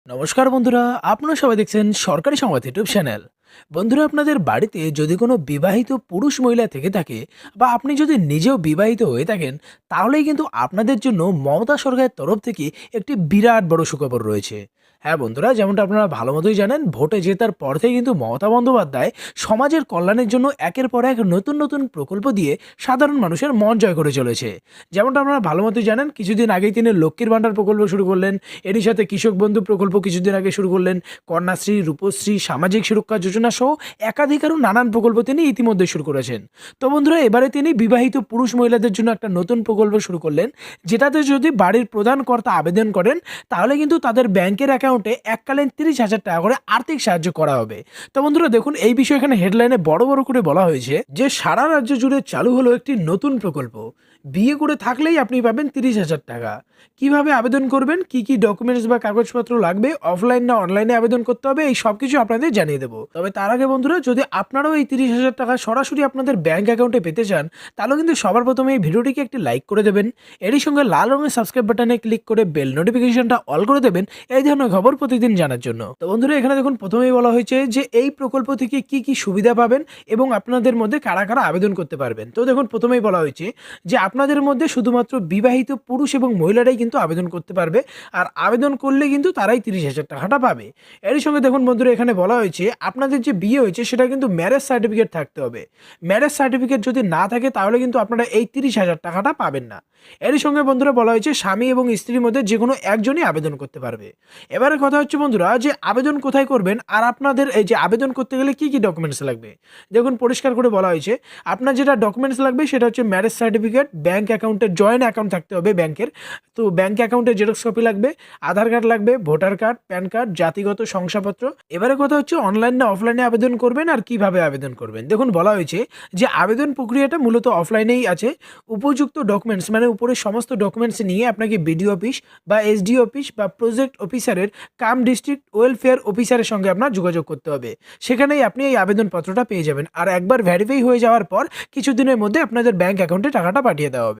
নমস্কার বন্ধুরা, আপনারা সবাই দেখছেন সরকারি সংবাদ ইউটিউব চ্যানেল। বন্ধুরা, আপনাদের বাড়িতে যদি কোনো বিবাহিত পুরুষ মহিলা থেকে থাকে বা আপনি যদি নিজেও বিবাহিত হয়ে থাকেন, তাহলেই কিন্তু আপনাদের জন্য মমতা সরকারের তরফ থেকে একটি বিরাট বড় সুখবর রয়েছে। হ্যাঁ বন্ধুরা, যেমনটা আপনারা ভালো মতোই জানেন, ভোটে জেতার পর থেকে কিন্তু মমতা বন্দ্যোপাধ্যায় সমাজের কল্যাণের জন্য একের পর এক নতুন নতুন প্রকল্প দিয়ে সাধারণ মানুষের মন জয় করে চলেছে। যেমনটা আপনারা ভালো মতোই জানেন, কিছুদিন আগেই তিনি লক্ষ্মীর ভাণ্ডার প্রকল্প শুরু করলেন। এরই সাথে কৃষক বন্ধু প্রকল্প কিছুদিন আগে শুরু করলেন। কন্যাশ্রী, রূপশ্রী, সামাজিক সুরক্ষা যোজনা সহ একাধিক আরও নানান প্রকল্প তিনি ইতিমধ্যে শুরু করেছেন। তো বন্ধুরা, এবারে তিনি বিবাহিত পুরুষ মহিলাদের জন্য একটা নতুন প্রকল্প শুরু করলেন, যেটাতে যদি বাড়ির প্রধান কর্তা আবেদন করেন, তাহলে কিন্তু তাদের ব্যাংকের অ্যাকাউন্টে এককালীন 30,000 টাকা করে আর্থিক সাহায্য করা হবে। তো বন্ধুরা দেখুন, এই বিষয়ে এখানে হেডলাইনে বড় বড় করে বলা হয়েছে যে সারা রাজ্য জুড়ে চালু হলো একটি নতুন প্রকল্প। বিয়ে করে থাকলেই আপনি পাবেন 30,000 টাকা। কিভাবে আবেদন করবেন, কি কি ডকুমেন্টস বা কাগজপত্র লাগবে, অফলাইন না অনলাইনে আবেদন করতে হবে, এই সব কিছু আপনাদের জানিয়ে দেবো। তবে তার আগে বন্ধুরা, যদি আপনারাও এই 30,000 টাকা সরাসরি আপনাদের ব্যাংক অ্যাকাউন্টে পেতে চান, তাহলে কিন্তু সবার প্রথমে এই ভিডিওটিকে একটি লাইক করে দেবেন। এরই সঙ্গে লাল রঙের সাবস্ক্রাইব বাটনে ক্লিক করে বেল নোটিফিকেশনটা অল করে দেবেন এই ধরনের খবর প্রতিদিন জানার জন্য। তো বন্ধুরা, এখানে দেখুন প্রথমেই বলা হয়েছে যে এই প্রকল্প থেকে কি কি সুবিধা পাবেন এবং আপনাদের মধ্যে কারা কারা আবেদন করতে পারবেন। তো দেখুন, প্রথমেই বলা হয়েছে যে আপনাদের মধ্যে শুধুমাত্র বিবাহিত পুরুষ এবং মহিলারাই কিন্তু আবেদন করতে পারবে, আর আবেদন করলে কিন্তু তারাই 30,000 টাকাটা পাবে। এরই সঙ্গে দেখুন বন্ধুরা, এখানে বলা হয়েছে আপনাদের যে বিয়ে হয়েছে সেটা কিন্তু ম্যারেজ সার্টিফিকেট থাকতে হবে। ম্যারেজ সার্টিফিকেট যদি না থাকে তাহলে কিন্তু আপনারা এই 30,000 টাকাটা পাবেন না। এরই সঙ্গে বন্ধুরা বলা হয়েছে স্বামী এবং স্ত্রীর মধ্যে যে কোনো একজনই আবেদন করতে পারবে। এবারে কথা হচ্ছে বন্ধুরা, যে আবেদন কোথায় করবেন আর আপনাদের এই যে আবেদন করতে গেলে কি কি ডকুমেন্টস লাগবে। দেখুন, পরিষ্কার করে বলা হয়েছে আপনার যেটা ডকুমেন্টস লাগবে সেটা হচ্ছে ম্যারেজ সার্টিফিকেট, ব্যাংক অ্যাকাউন্টের জয়েন্ট অ্যাকাউন্ট থাকতে হবে ব্যাংকের। তো ব্যাংক অ্যাকাউন্টের জেরক্স কপি লাগবে, আধার কার্ড লাগবে, ভোটার কার্ড, প্যান কার্ড, জাতিগত শংসাপত্র। এবারে কথা হচ্ছে অনলাইন না অফলাইনে আবেদন করবেন আর কিভাবে আবেদন করবেন। দেখুন, বলা হয়েছে যে আবেদন প্রক্রিয়াটা মূলত অফলাইনেই আছে। উপযুক্ত ডকুমেন্টস মানে উপরের সমস্ত ডকুমেন্টস নিয়ে আপনাকে বিডিও অফিস বা এসডিও অফিস বা প্রজেক্ট অফিসারের ডিস্ট্রিক্ট ওয়েলফেয়ার অফিসারের সঙ্গে আপনার যোগাযোগ করতে হবে। সেখানেই আপনি এই আবেদনপত্রটা পেয়ে যাবেন, আর একবার ভেরিফাই হয়ে যাওয়ার পর কিছুদিনের মধ্যে আপনাদের ব্যাংক অ্যাকাউন্টে টাকাটা পাঠিয়ে দেওয়া হবে।